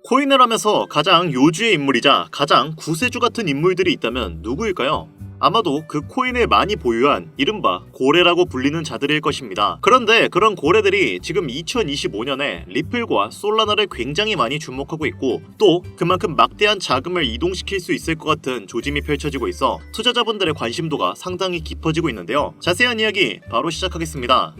코인을 하면서 가장 요주의 인물이자 가장 구세주 같은 인물들이 있다면 누구일까요? 아마도 그 코인을 많이 보유한 이른바 고래라고 불리는 자들일 것입니다. 그런데 그런 고래들이 지금 2025년에 리플과 솔라나를 굉장히 많이 주목하고 있고, 또 그만큼 막대한 자금을 이동시킬 수 있을 것 같은 조짐이 펼쳐지고 있어 투자자분들의 관심도가 상당히 깊어지고 있는데요. 자세한 이야기 바로 시작하겠습니다.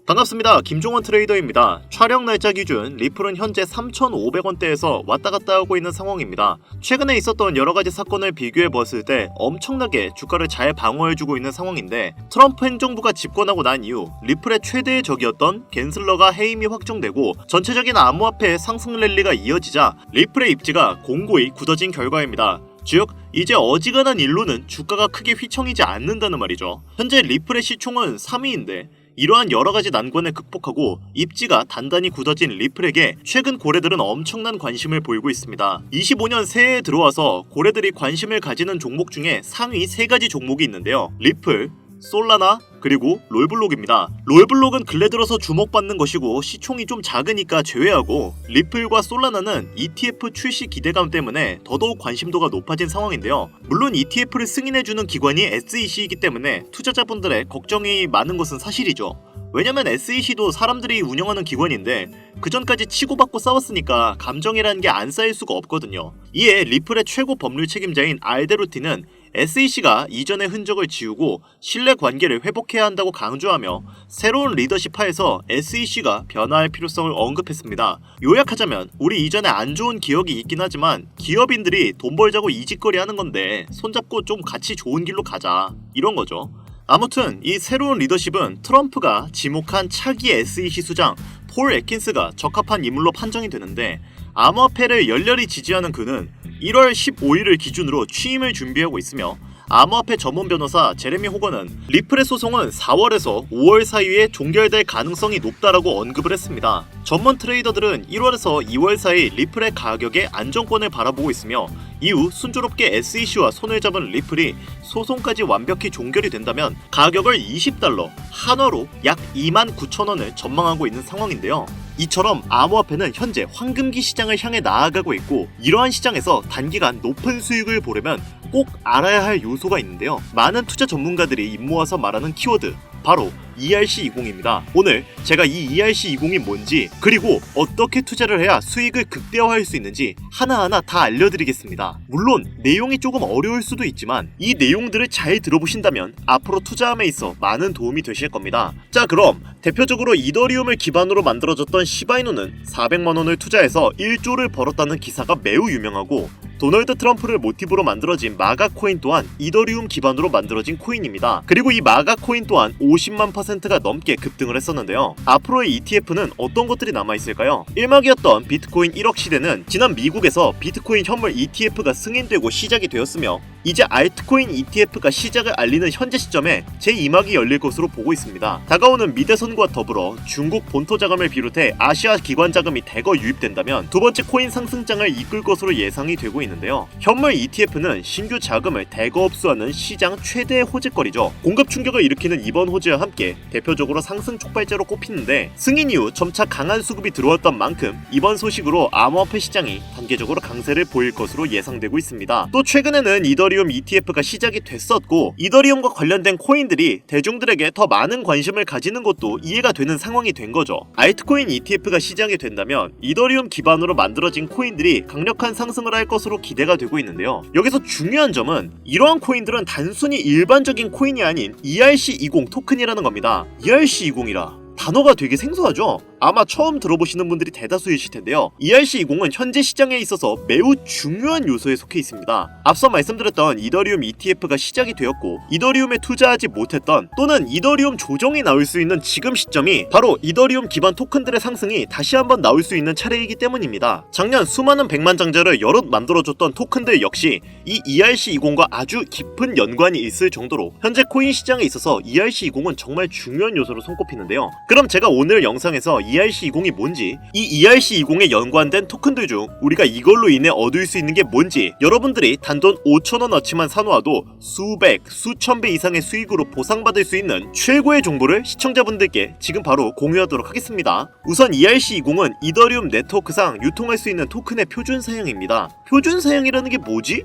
반갑습니다. 김종원 트레이더입니다. 촬영 날짜 기준 리플은 현재 3,500원대에서 왔다갔다 하고 있는 상황입니다. 최근에 있었던 여러가지 사건을 비교해보았을 때 엄청나게 주가를 잘 방어해주고 있는 상황인데, 트럼프 행정부가 집권하고 난 이후 리플의 최대의 적이었던 갠슬러가 해임이 확정되고 전체적인 암호화폐의 상승 랠리가 이어지자 리플의 입지가 공고히 굳어진 결과입니다. 즉, 이제 어지간한 일로는 주가가 크게 휘청이지 않는다는 말이죠. 현재 리플의 시총은 3위인데 이러한 여러가지 난관을 극복하고 입지가 단단히 굳어진 리플에게 최근 고래들은 엄청난 관심을 보이고 있습니다. 25년 새해에 들어와서 고래들이 관심을 가지는 종목 중에 상위 3가지 종목이 있는데요. 리플, 솔라나, 그리고 롤블록입니다. 롤블록은 근래 들어서 주목받는 것이고 시총이 좀 작으니까 제외하고, 리플과 솔라나는 ETF 출시 기대감 때문에 더더욱 관심도가 높아진 상황인데요. 물론 ETF를 승인해주는 기관이 SEC이기 때문에 투자자분들의 걱정이 많은 것은 사실이죠. 왜냐면 SEC도 사람들이 운영하는 기관인데 그전까지 치고받고 싸웠으니까 감정이라는 게 안 쌓일 수가 없거든요. 이에 리플의 최고 법률 책임자인 알데로티는 SEC가 이전의 흔적을 지우고 신뢰 관계를 회복해야 한다고 강조하며 새로운 리더십 하에서 SEC가 변화할 필요성을 언급했습니다. 요약하자면 우리 이전에 안 좋은 기억이 있긴 하지만 기업인들이 돈 벌자고 이짓거리 하는 건데 손잡고 좀 같이 좋은 길로 가자, 이런 거죠. 아무튼 이 새로운 리더십은 트럼프가 지목한 차기 SEC 수장 폴 애킨스가 적합한 인물로 판정이 되는데, 암호화폐를 열렬히 지지하는 그는 1월 15일을 기준으로 취임을 준비하고 있으며, 암호화폐 전문 변호사 제레미 호건은 리플의 소송은 4월에서 5월 사이에 종결될 가능성이 높다라고 언급을 했습니다. 전문 트레이더들은 1월에서 2월 사이 리플의 가격의 안정권을 바라보고 있으며, 이후 순조롭게 SEC와 손을 잡은 리플이 소송까지 완벽히 종결이 된다면 가격을 $20, 한화로 약 29,000원을 전망하고 있는 상황인데요. 이처럼 암호화폐는 현재 황금기 시장을 향해 나아가고 있고, 이러한 시장에서 단기간 높은 수익을 보려면 꼭 알아야 할 요소가 있는데요. 많은 투자 전문가들이 입모아서 말하는 키워드, 바로 ERC20입니다. 오늘 제가 이 ERC20이 뭔지, 그리고 어떻게 투자를 해야 수익을 극대화할 수 있는지 하나하나 다 알려드리겠습니다. 물론 내용이 조금 어려울 수도 있지만 이 내용들을 잘 들어보신다면 앞으로 투자함에 있어 많은 도움이 되실 겁니다. 자, 그럼 대표적으로 이더리움을 기반으로 만들어졌던 시바이누는 400만원을 투자해서 1조를 벌었다는 기사가 매우 유명하고, 도널드 트럼프를 모티브로 만들어진 마가 코인 또한 이더리움 기반으로 만들어진 코인입니다. 그리고 이 마가 코인 또한 50만 %가 넘게 급등을 했었는데요. 앞으로의 ETF는 어떤 것들이 남아있을까요? 일막이었던 비트코인 1억 시대는 지난 미국에서 비트코인 현물 ETF가 승인되고 시작이 되었으며, 이제 알트코인 ETF가 시작을 알리는 현재 시점에 제2막이 열릴 것으로 보고 있습니다. 다가오는 미대선과 더불어 중국 본토 자금을 비롯해 아시아 기관 자금이 대거 유입된다면 두 번째 코인 상승장을 이끌 것으로 예상이 되고 있는데요. 현물 ETF는 신규 자금을 대거 흡수하는 시장 최대의 호재거리죠. 공급 충격을 일으키는 이번 호재와 함께 대표적으로 상승 촉발제로 꼽히는데, 승인 이후 점차 강한 수급이 들어왔던 만큼 이번 소식으로 암호화폐 시장이 단계적으로 강세를 보일 것으로 예상되고 있습니다. 또 최근에는 이더리움 ETF가 시작이 됐었고, 이더리움과 관련된 코인들이 대중들에게 더 많은 관심을 가지는 것도 이해가 되는 상황이 된 거죠. 알트코인 ETF가 시작이 된다면 이더리움 기반으로 만들어진 코인들이 강력한 상승을 할 것으로 기대가 되고 있는데요. 여기서 중요한 점은 이러한 코인들은 단순히 일반적인 코인이 아닌 ERC20 토큰이라는 겁니다. ERC20이라 단어가 되게 생소하죠? 아마 처음 들어보시는 분들이 대다수이실 텐데요. ERC20은 현재 시장에 있어서 매우 중요한 요소에 속해 있습니다. 앞서 말씀드렸던 이더리움 ETF가 시작이 되었고, 이더리움에 투자하지 못했던 또는 이더리움 조정이 나올 수 있는 지금 시점이 바로 이더리움 기반 토큰들의 상승이 다시 한번 나올 수 있는 차례이기 때문입니다. 작년 수많은 백만장자를 여럿 만들어줬던 토큰들 역시 이 ERC20과 아주 깊은 연관이 있을 정도로 현재 코인 시장에 있어서 ERC20은 정말 중요한 요소로 손꼽히는데요. 그럼 제가 오늘 영상에서 ERC20이 뭔지, 이 ERC20에 연관된 토큰들 중 우리가 이걸로 인해 얻을 수 있는 게 뭔지, 여러분들이 단돈 5,000원어치만 사놓아도 수백, 수천 배 이상의 수익으로 보상받을 수 있는 최고의 정보를 시청자분들께 지금 바로 공유하도록 하겠습니다. 우선 ERC20은 이더리움 네트워크상 유통할 수 있는 토큰의 표준 사양입니다. 표준 사양이라는 게 뭐지?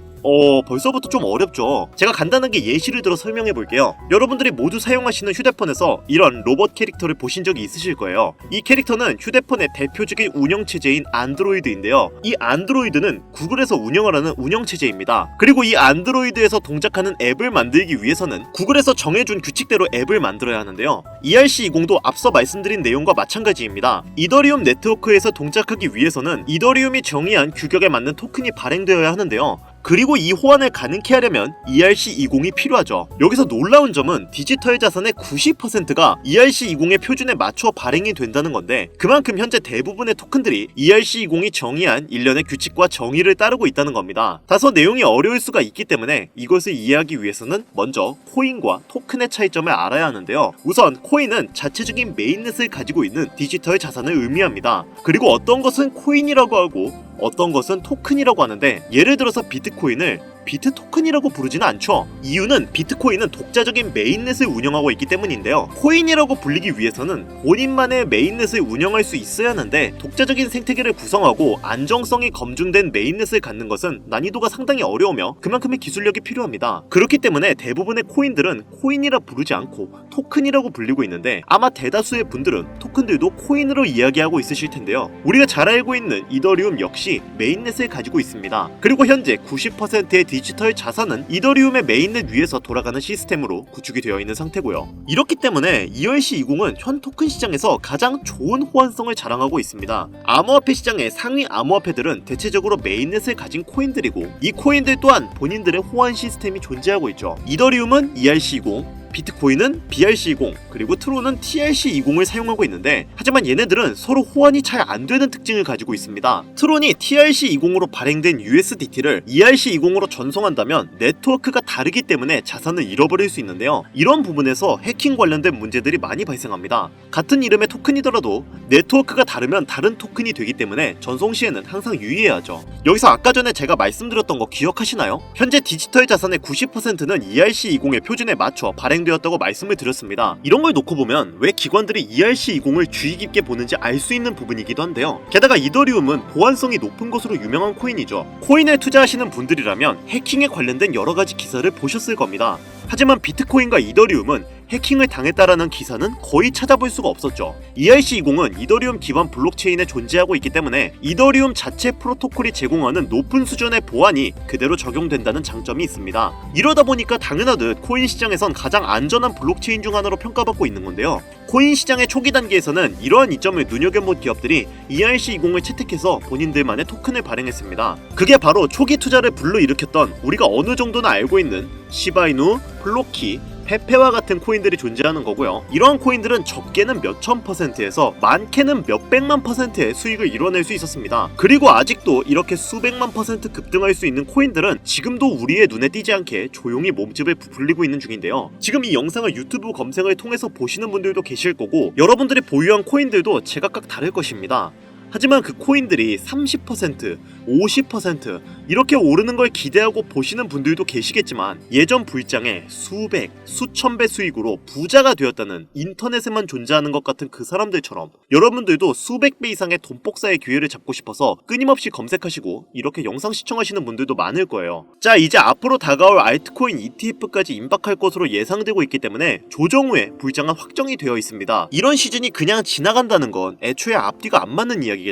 벌써부터 좀 어렵죠. 제가 간단하게 예시를 들어 설명해 볼게요. 여러분들이 모두 사용하시는 휴대폰에서 이런 로봇 캐릭터를 보신 적이 있으실 거예요. 이 캐릭터는 휴대폰의 대표적인 운영체제인 안드로이드인데요. 이 안드로이드는 구글에서 운영을 하는 운영체제입니다. 그리고 이 안드로이드에서 동작하는 앱을 만들기 위해서는 구글에서 정해준 규칙대로 앱을 만들어야 하는데요. ERC20도 앞서 말씀드린 내용과 마찬가지입니다. 이더리움 네트워크에서 동작하기 위해서는 이더리움이 정의한 규격에 맞는 토큰이 발행되어야 하는데요. 그리고 이 호환을 가능케 하려면 ERC20이 필요하죠. 여기서 놀라운 점은 디지털 자산의 90%가 ERC20의 표준에 맞춰 발행이 된다는 건데, 그만큼 현재 대부분의 토큰들이 ERC20이 정의한 일련의 규칙과 정의를 따르고 있다는 겁니다. 다소 내용이 어려울 수가 있기 때문에 이것을 이해하기 위해서는 먼저 코인과 토큰의 차이점을 알아야 하는데요. 우선 코인은 자체적인 메인넷을 가지고 있는 디지털 자산을 의미합니다. 그리고 어떤 것은 코인이라고 하고 어떤 것은 토큰이라고 하는데, 예를 들어서 비트코인을 비트 토큰이라고 부르지는 않죠. 이유는 비트코인은 독자적인 메인넷을 운영하고 있기 때문인데요. 코인이라고 불리기 위해서는 본인만의 메인넷을 운영할 수 있어야 하는데, 독자적인 생태계를 구성하고 안정성이 검증된 메인넷을 갖는 것은 난이도가 상당히 어려우며 그만큼의 기술력이 필요합니다. 그렇기 때문에 대부분의 코인들은 코인이라 부르지 않고 토큰이라고 불리고 있는데, 아마 대다수의 분들은 토큰들도 코인으로 이야기하고 있으실 텐데요. 우리가 잘 알고 있는 이더리움 역시 메인넷을 가지고 있습니다. 그리고 현재 90%의 디지털 자산은 이더리움의 메인넷 위에서 돌아가는 시스템으로 구축이 되어 있는 상태고요. 이렇기 때문에 ERC20은 현 토큰 시장에서 가장 좋은 호환성을 자랑하고 있습니다. 암호화폐 시장의 상위 암호화폐들은 대체적으로 메인넷을 가진 코인들이고, 이 코인들 또한 본인들의 호환 시스템이 존재하고 있죠. 이더리움은 ERC20, 비트코인은 BRC20, 그리고 트론은 TRC20을 사용하고 있는데, 하지만 얘네들은 서로 호환이 잘 안되는 특징을 가지고 있습니다. 트론이 TRC20으로 발행된 USDT를 ERC20으로 전송한다면 네트워크가 다르기 때문에 자산을 잃어버릴 수 있는데요. 이런 부분에서 해킹 관련된 문제들이 많이 발생합니다. 같은 이름의 토큰이더라도 네트워크가 다르면 다른 토큰이 되기 때문에 전송 시에는 항상 유의해야 하죠. 여기서 아까 전에 제가 말씀드렸던 거 기억하시나요? 현재 디지털 자산의 90%는 ERC20의 표준에 맞춰 발행되었다고 말씀을 드렸습니다. 이런 걸 놓고 보면 왜 기관들이 ERC20을 주의 깊게 보는지 알 수 있는 부분이기도 한데요. 게다가 이더리움은 보안성이 높은 것으로 유명한 코인이죠. 코인에 투자하시는 분들이라면 해킹에 관련된 여러 가지 기사를 보셨을 겁니다. 하지만 비트코인과 이더리움은 해킹을 당했다라는 기사는 거의 찾아볼 수가 없었죠. ERC20은 이더리움 기반 블록체인에 존재하고 있기 때문에 이더리움 자체 프로토콜이 제공하는 높은 수준의 보안이 그대로 적용된다는 장점이 있습니다. 이러다 보니까 당연하듯 코인 시장에선 가장 안전한 블록체인 중 하나로 평가받고 있는 건데요. 코인 시장의 초기 단계에서는 이러한 이점을 눈여겨본 기업들이 ERC20을 채택해서 본인들만의 토큰을 발행했습니다. 그게 바로 초기 투자를 불러일으켰던 우리가 어느 정도는 알고 있는 시바이누, 플로키, 페페와 같은 코인들이 존재하는 거고요. 이러한 코인들은 적게는 몇천 %에서 많게는 몇백만 %의 수익을 이뤄낼 수 있었습니다. 그리고 아직도 이렇게 수백만 % 급등할 수 있는 코인들은 지금도 우리의 눈에 띄지 않게 조용히 몸집을 부풀리고 있는 중인데요. 지금 이 영상을 유튜브 검색을 통해서 보시는 분들도 계실 거고, 여러분들이 보유한 코인들도 제각각 다를 것입니다. 하지만 그 코인들이 30%, 50% 이렇게 오르는 걸 기대하고 보시는 분들도 계시겠지만, 예전 불장에 수백, 수천 배 수익으로 부자가 되었다는 인터넷에만 존재하는 것 같은 그 사람들처럼 여러분들도 수백 배 이상의 돈 복사의 기회를 잡고 싶어서 끊임없이 검색하시고 이렇게 영상 시청하시는 분들도 많을 거예요. 자, 이제 앞으로 다가올 알트코인 ETF까지 임박할 것으로 예상되고 있기 때문에 조정 후에 불장은 확정이 되어 있습니다. 이런 시즌이 그냥 지나간다는 건 애초에 앞뒤가 안 맞는 이야기겠죠.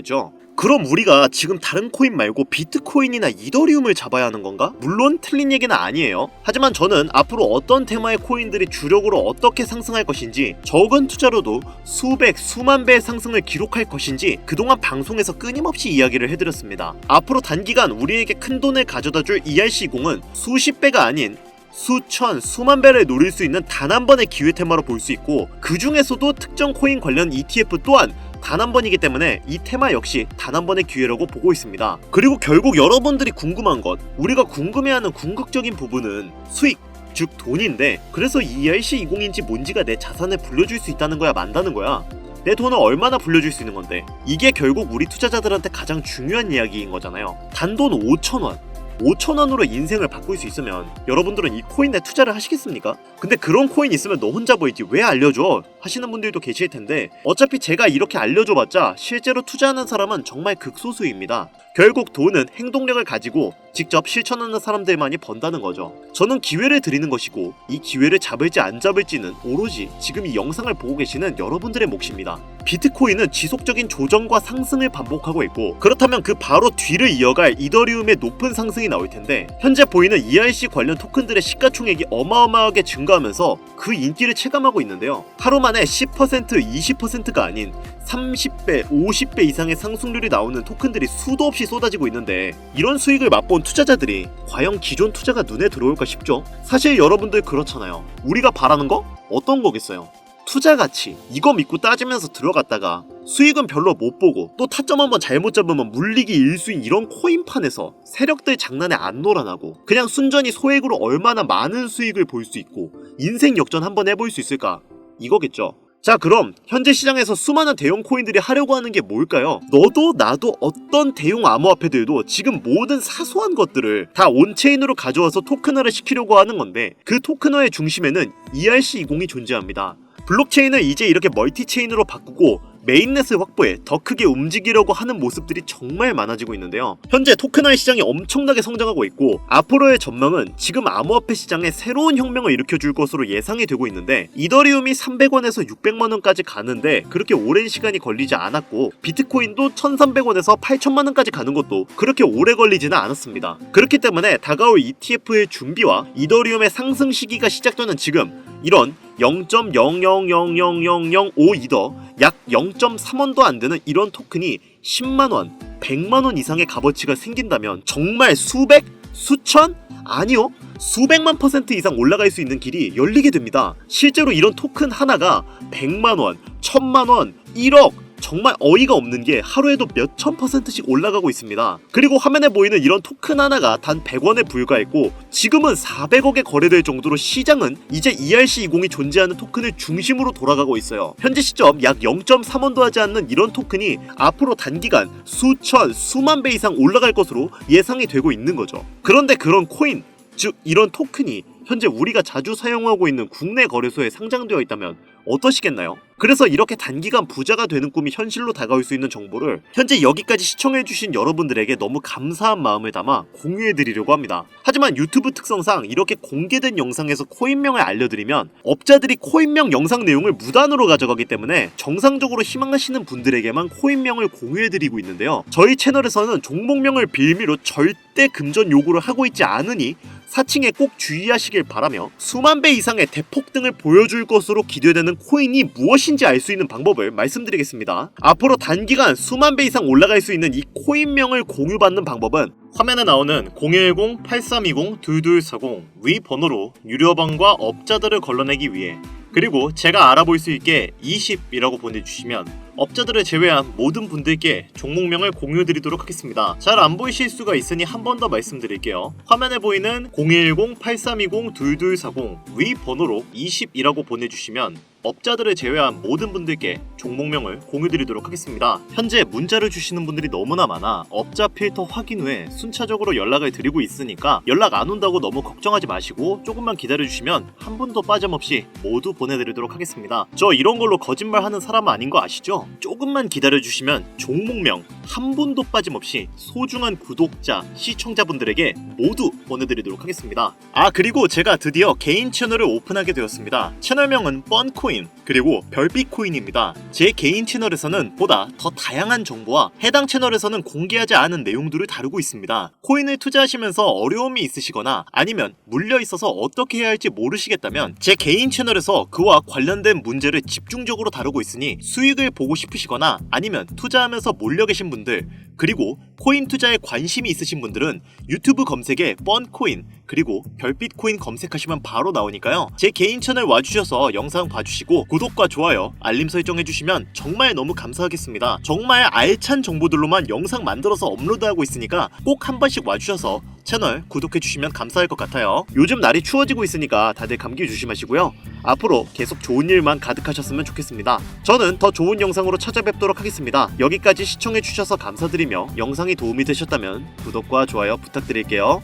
그럼 우리가 지금 다른 코인 말고 비트코인이나 이더리움을 잡아야 하는 건가? 물론 틀린 얘기는 아니에요. 하지만 저는 앞으로 어떤 테마의 코인들이 주력으로 어떻게 상승할 것인지, 적은 투자로도 수백, 수만 배의 상승을 기록할 것인지 그동안 방송에서 끊임없이 이야기를 해드렸습니다. 앞으로 단기간 우리에게 큰 돈을 가져다줄 ERC20은 수십 배가 아닌 수천, 수만 배를 노릴 수 있는 단 한 번의 기회 테마로 볼 수 있고, 그 중에서도 특정 코인 관련 ETF 또한 단 한 번이기 때문에 이 테마 역시 단 한 번의 기회라고 보고 있습니다. 그리고 결국 여러분들이 궁금한 것, 우리가 궁금해하는 궁극적인 부분은 수익, 즉 돈인데, 그래서 ERC20인지 뭔지가 내 자산을 불려줄 수 있다는 거야, 만다는 거야? 내 돈을 얼마나 불려줄 수 있는 건데. 이게 결국 우리 투자자들한테 가장 중요한 이야기인 거잖아요. 단돈 5,000원 5,000원으로 인생을 바꿀 수 있으면 여러분들은 이 코인에 투자를 하시겠습니까? 근데 그런 코인 있으면 너 혼자 보이지 왜 알려줘? 하시는 분들도 계실 텐데 어차피 제가 이렇게 알려줘봤자 실제로 투자하는 사람은 정말 극소수입니다. 결국 돈은 행동력을 가지고 직접 실천하는 사람들만이 번다는 거죠. 저는 기회를 드리는 것이고 이 기회를 잡을지 안 잡을지는 오로지 지금 이 영상을 보고 계시는 여러분들의 몫입니다. 비트코인은 지속적인 조정과 상승을 반복하고 있고 그렇다면 그 바로 뒤를 이어갈 이더리움의 높은 상승이 나올 텐데 현재 보이는 ERC 관련 토큰들의 시가총액이 어마어마하게 증가하면서 그 인기를 체감하고 있는데요. 하루 만에 10%, 20%가 아닌 30배, 50배 이상의 상승률이 나오는 토큰들이 수도 없이 쏟아지고 있는데 이런 수익을 맛본 투자자들이 과연 기존 투자가 눈에 들어올까 싶죠? 사실 여러분들 그렇잖아요. 우리가 바라는 거? 어떤 거겠어요? 투자 가치 이거 믿고 따지면서 들어갔다가 수익은 별로 못 보고 또 타점 한번 잘못 잡으면 물리기 일수인 이런 코인판에서 세력들 장난에 안 놀아나고 그냥 순전히 소액으로 얼마나 많은 수익을 볼 수 있고 인생 역전 한번 해볼 수 있을까? 이거겠죠. 자, 그럼 현재 시장에서 수많은 대형 코인들이 하려고 하는 게 뭘까요? 너도 나도 어떤 대형 암호화폐들도 지금 모든 사소한 것들을 다 온체인으로 가져와서 토큰화를 시키려고 하는 건데 그 토큰화의 중심에는 ERC20이 존재합니다. 블록체인을 이제 이렇게 멀티체인으로 바꾸고 메인넷을 확보해 더 크게 움직이려고 하는 모습들이 정말 많아지고 있는데요. 현재 토큰화의 시장이 엄청나게 성장하고 있고 앞으로의 전망은 지금 암호화폐 시장에 새로운 혁명을 일으켜줄 것으로 예상이 되고 있는데 이더리움이 300원에서 600만원까지 가는데 그렇게 오랜 시간이 걸리지 않았고 비트코인도 1300원에서 8000만원까지 가는 것도 그렇게 오래 걸리지는 않았습니다. 그렇기 때문에 다가올 ETF의 준비와 이더리움의 상승 시기가 시작되는 지금 이런 0.0000005 이더 약 0.3원도 안 되는 이런 토큰이 10만원, 100만원 이상의 값어치가 생긴다면 정말 수백, 수천? 아니요. 수백만 % 이상 올라갈 수 있는 길이 열리게 됩니다. 실제로 이런 토큰 하나가 100만원, 1000만원, 1억 정말 어이가 없는 게 하루에도 몇천 %씩 올라가고 있습니다. 그리고 화면에 보이는 이런 토큰 하나가 단 100원에 불과했고 지금은 400억에 거래될 정도로 시장은 이제 ERC20이 존재하는 토큰을 중심으로 돌아가고 있어요. 현재 시점 약 0.3원도 하지 않는 이런 토큰이 앞으로 단기간 수천, 수만 배 이상 올라갈 것으로 예상이 되고 있는 거죠. 그런데 그런 코인, 즉 이런 토큰이 현재 우리가 자주 사용하고 있는 국내 거래소에 상장되어 있다면 어떠시겠나요? 그래서 이렇게 단기간 부자가 되는 꿈이 현실로 다가올 수 있는 정보를 현재 여기까지 시청해주신 여러분들에게 너무 감사한 마음을 담아 공유해드리려고 합니다. 하지만 유튜브 특성상 이렇게 공개된 영상에서 코인명을 알려드리면 업자들이 코인명 영상 내용을 무단으로 가져가기 때문에 정상적으로 희망하시는 분들에게만 코인명을 공유해드리고 있는데요. 저희 채널에서는 종목명을 빌미로 절대 금전 요구를 하고 있지 않으니 사칭에 꼭 주의하시길 바라며 수만 배 이상의 대폭등을 보여줄 것으로 기대되는 코인이 무엇인지 알 수 있는 방법을 말씀드리겠습니다. 앞으로 단기간 수만 배 이상 올라갈 수 있는 이 코인명을 공유받는 방법은 화면에 나오는 010-8320-2240 위 번호로 유료방과 업자들을 걸러내기 위해 그리고 제가 알아볼 수 있게 20이라고 보내주시면 업자들을 제외한 모든 분들께 종목명을 공유드리도록 하겠습니다. 잘 안 보이실 수가 있으니 한 번 더 말씀드릴게요. 화면에 보이는 010-8320-2240 위 번호로 20이라고 보내주시면 업자들을 제외한 모든 분들께 종목명을 공유드리도록 하겠습니다. 현재 문자를 주시는 분들이 너무나 많아 업자 필터 확인 후에 순차적으로 연락을 드리고 있으니까 연락 안 온다고 너무 걱정하지 마시고 조금만 기다려주시면 한 분도 빠짐없이 모두 보내드리도록 하겠습니다. 저 이런 걸로 거짓말하는 사람 아닌 거 아시죠? 조금만 기다려주시면 종목명 한 분도 빠짐없이 소중한 구독자, 시청자분들에게 모두 보내드리도록 하겠습니다. 그리고 제가 드디어 개인 채널을 오픈하게 되었습니다. 채널명은 뻔코인 그리고 별빛코인입니다. 제 개인 채널에서는 보다 더 다양한 정보와 해당 채널에서는 공개하지 않은 내용들을 다루고 있습니다. 코인을 투자하시면서 어려움이 있으시거나 아니면 물려있어서 어떻게 해야 할지 모르시겠다면 제 개인 채널에서 그와 관련된 문제를 집중적으로 다루고 있으니 수익을 보고 싶으시거나 아니면 투자하면서 몰려 계신 분들 그리고 코인 투자에 관심이 있으신 분들은 유튜브 검색에 뻔코인 그리고 별빛코인 검색하시면 바로 나오니까요. 제 개인 채널 와주셔서 영상 봐주시고 구독과 좋아요, 알림 설정해주시면 정말 너무 감사하겠습니다. 정말 알찬 정보들로만 영상 만들어서 업로드하고 있으니까 꼭 한 번씩 와주셔서 채널 구독해주시면 감사할 것 같아요. 요즘 날이 추워지고 있으니까 다들 감기 조심하시고요. 앞으로 계속 좋은 일만 가득하셨으면 좋겠습니다. 저는 더 좋은 영상으로 찾아뵙도록 하겠습니다. 여기까지 시청해주셔서 감사드리며 영상이 도움이 되셨다면 구독과 좋아요 부탁드릴게요.